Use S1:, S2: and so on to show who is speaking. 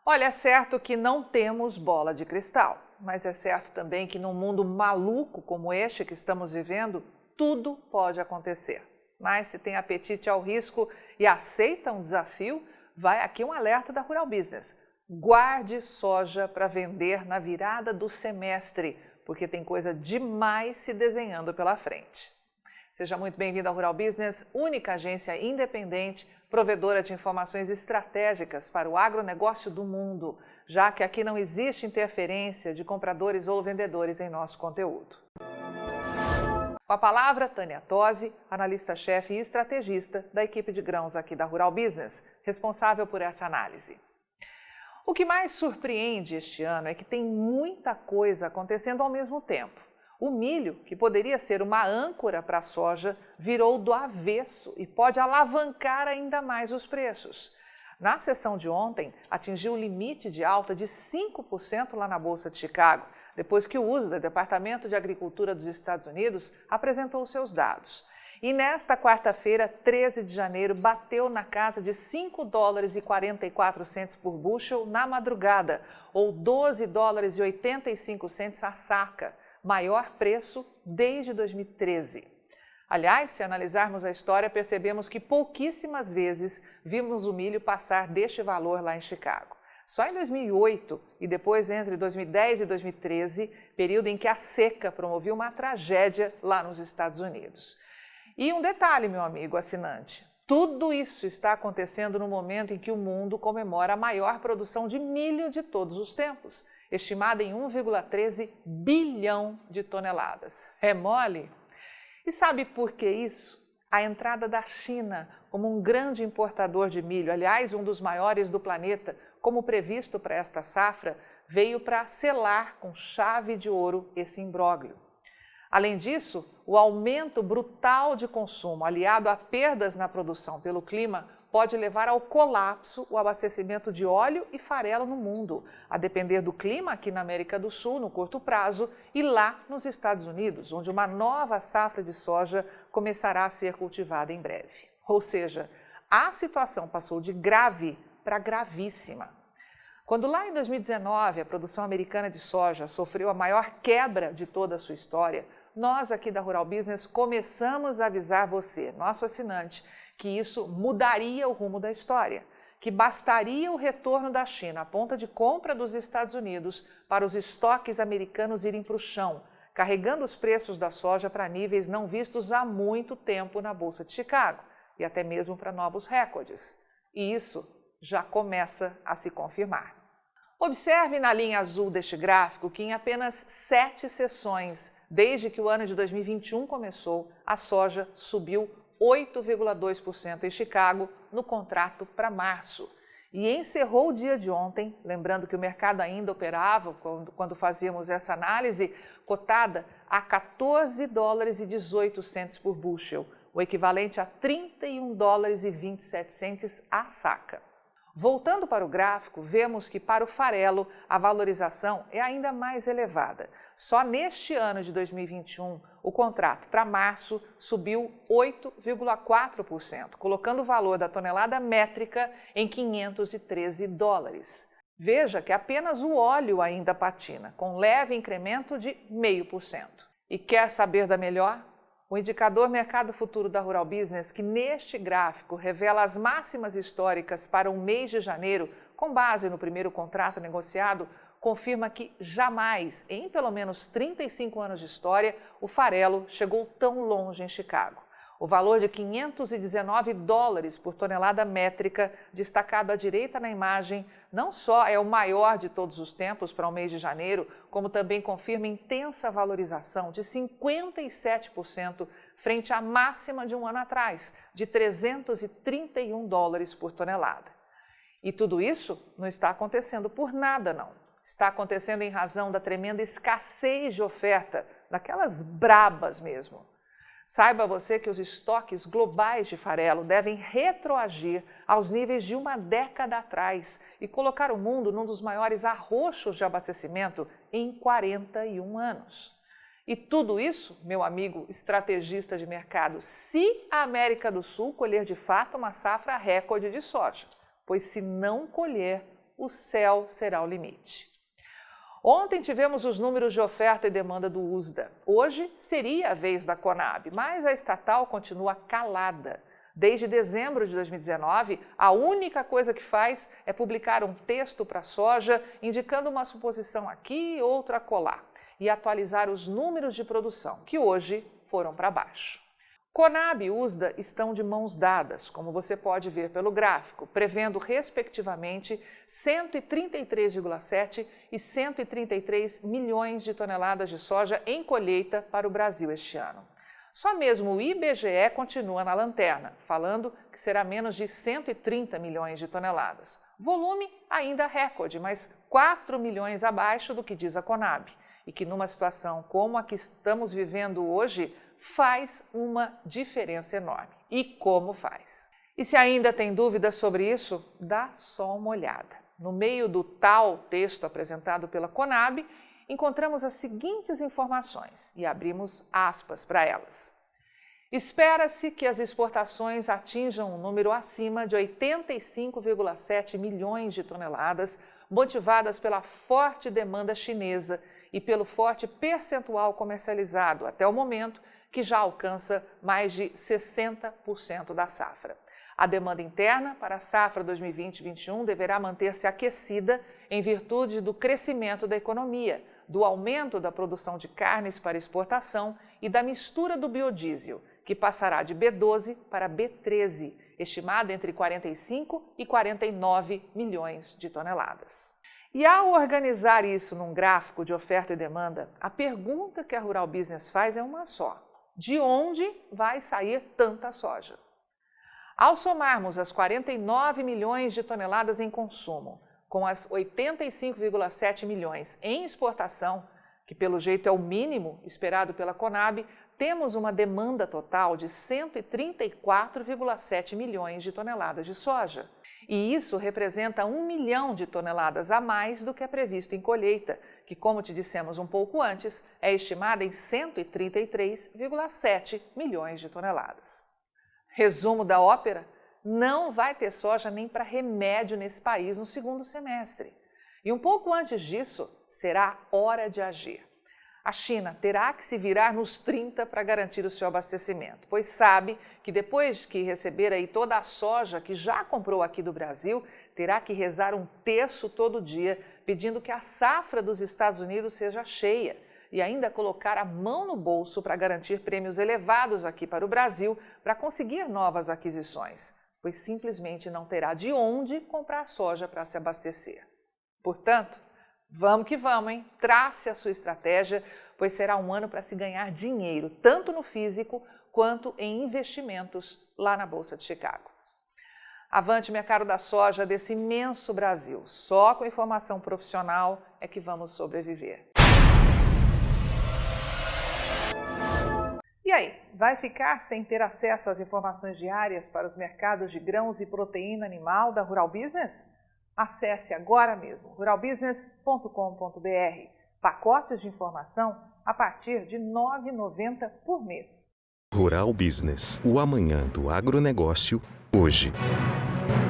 S1: Olha, é certo que não temos bola de cristal, mas é certo também que num mundo maluco como este que estamos vivendo, tudo pode acontecer. Mas se tem apetite ao risco e aceita um desafio, vai aqui um alerta da Rural Business. Guarde soja para vender na virada do semestre, porque tem coisa demais se desenhando pela frente. Seja muito bem-vindo ao Rural Business, única agência independente, provedora de informações estratégicas para o agronegócio do mundo, já que aqui não existe interferência de compradores ou vendedores em nosso conteúdo. Com a palavra, Tânia Tosi, analista-chefe e estrategista da equipe de grãos aqui da Rural Business, responsável por essa análise. O que mais surpreende este ano é que tem muita coisa acontecendo ao mesmo tempo. O milho, que poderia ser uma âncora para a soja, virou do avesso e pode alavancar ainda mais os preços. Na sessão de ontem, atingiu o limite de alta de 5% lá na Bolsa de Chicago, depois que o USDA, Departamento de Agricultura dos Estados Unidos, apresentou seus dados. E nesta quarta-feira, 13 de janeiro, bateu na casa de $5,44 por bushel na madrugada, ou $12,85 a saca, maior preço desde 2013. Aliás, se analisarmos a história, percebemos que pouquíssimas vezes vimos o milho passar deste valor lá em Chicago. Só em 2008 e depois entre 2010 e 2013, período em que a seca promovia uma tragédia lá nos Estados Unidos. E um detalhe, meu amigo assinante, tudo isso está acontecendo no momento em que o mundo comemora a maior produção de milho de todos os tempos, estimada em 1,13 bilhão de toneladas. É mole? E sabe por que isso? A entrada da China como um grande importador de milho, aliás, um dos maiores do planeta, como previsto para esta safra, veio para selar com chave de ouro esse imbróglio. Além disso, o aumento brutal de consumo, aliado a perdas na produção pelo clima, pode levar ao colapso o abastecimento de óleo e farelo no mundo, a depender do clima aqui na América do Sul, no curto prazo, e lá nos Estados Unidos, onde uma nova safra de soja começará a ser cultivada em breve. Ou seja, a situação passou de grave para gravíssima. Quando lá em 2019 a produção americana de soja sofreu a maior quebra de toda a sua história, nós aqui da Rural Business começamos a avisar você, nosso assinante, que isso mudaria o rumo da história, que bastaria o retorno da China à ponta de compra dos Estados Unidos para os estoques americanos irem para o chão, carregando os preços da soja para níveis não vistos há muito tempo na Bolsa de Chicago e até mesmo para novos recordes. E isso já começa a se confirmar. Observe na linha azul deste gráfico que em apenas 7 sessões, desde que o ano de 2021 começou, a soja subiu 8,2% em Chicago no contrato para março. E encerrou o dia de ontem, lembrando que o mercado ainda operava quando fazíamos essa análise, cotada a $14,18 por bushel, o equivalente a $31,27 a saca. Voltando para o gráfico, vemos que para o farelo a valorização é ainda mais elevada. Só neste ano de 2021, o contrato para março subiu 8,4%, colocando o valor da tonelada métrica em $513. Veja que apenas o óleo ainda patina, com leve incremento de 0,5%. E quer saber da melhor? O indicador Mercado Futuro da Rural Business, que neste gráfico revela as máximas históricas para o mês de janeiro, com base no primeiro contrato negociado, confirma que jamais, em pelo menos 35 anos de história, o farelo chegou tão longe em Chicago. O valor de $519 por tonelada métrica, destacado à direita na imagem, não só é o maior de todos os tempos para o mês de janeiro, como também confirma intensa valorização de 57% frente à máxima de um ano atrás, de $331 por tonelada. E tudo isso não está acontecendo por nada, não. Está acontecendo em razão da tremenda escassez de oferta, daquelas brabas mesmo. Saiba você que os estoques globais de farelo devem retroagir aos níveis de uma década atrás e colocar o mundo num dos maiores arroxos de abastecimento em 41 anos. E tudo isso, meu amigo estrategista de mercado, se a América do Sul colher de fato uma safra recorde de soja, pois se não colher, o céu será o limite. Ontem tivemos os números de oferta e demanda do USDA. Hoje seria a vez da Conab, mas a estatal continua calada. Desde dezembro de 2019, a única coisa que faz é publicar um texto para a soja, indicando uma suposição aqui e outra acolá, e atualizar os números de produção, que hoje foram para baixo. Conab e USDA estão de mãos dadas, como você pode ver pelo gráfico, prevendo, respectivamente, 133,7 e 133 milhões de toneladas de soja em colheita para o Brasil este ano. Só mesmo o IBGE continua na lanterna, falando que será menos de 130 milhões de toneladas. Volume ainda recorde, mas 4 milhões abaixo do que diz a Conab, e que numa situação como a que estamos vivendo hoje, faz uma diferença enorme. E como faz? E se ainda tem dúvidas sobre isso, dá só uma olhada. No meio do tal texto apresentado pela Conab, encontramos as seguintes informações e abrimos aspas para elas. Espera-se que as exportações atinjam um número acima de 85,7 milhões de toneladas, motivadas pela forte demanda chinesa e pelo forte percentual comercializado até o momento, que já alcança mais de 60% da safra. A demanda interna para a safra 2020-21 deverá manter-se aquecida em virtude do crescimento da economia, do aumento da produção de carnes para exportação e da mistura do biodiesel, que passará de B12 para B13, estimada entre 45 e 49 milhões de toneladas. E ao organizar isso num gráfico de oferta e demanda, a pergunta que a Rural Business faz é uma só. De onde vai sair tanta soja? Ao somarmos as 49 milhões de toneladas em consumo, com as 85,7 milhões em exportação, que pelo jeito é o mínimo esperado pela Conab, temos uma demanda total de 134,7 milhões de toneladas de soja. E isso representa 1 milhão de toneladas a mais do que é previsto em colheita, que, como te dissemos um pouco antes, é estimada em 133,7 milhões de toneladas. Resumo da ópera: não vai ter soja nem para remédio nesse país no segundo semestre. E um pouco antes disso, será hora de agir. A China terá que se virar nos 30 para garantir o seu abastecimento, pois sabe que depois que receber aí toda a soja que já comprou aqui do Brasil, terá que rezar um terço todo dia, pedindo que a safra dos Estados Unidos seja cheia e ainda colocar a mão no bolso para garantir prêmios elevados aqui para o Brasil para conseguir novas aquisições, pois simplesmente não terá de onde comprar soja para se abastecer. Portanto, vamos que vamos, hein? Trace a sua estratégia, pois será um ano para se ganhar dinheiro, tanto no físico quanto em investimentos lá na Bolsa de Chicago. Avante, mercado da soja desse imenso Brasil. Só com informação profissional é que vamos sobreviver. E aí, vai ficar sem ter acesso às informações diárias para os mercados de grãos e proteína animal da Rural Business? Acesse agora mesmo ruralbusiness.com.br. Pacotes de informação a partir de R$ 9,90 por mês.
S2: Rural Business, o amanhã do agronegócio, hoje.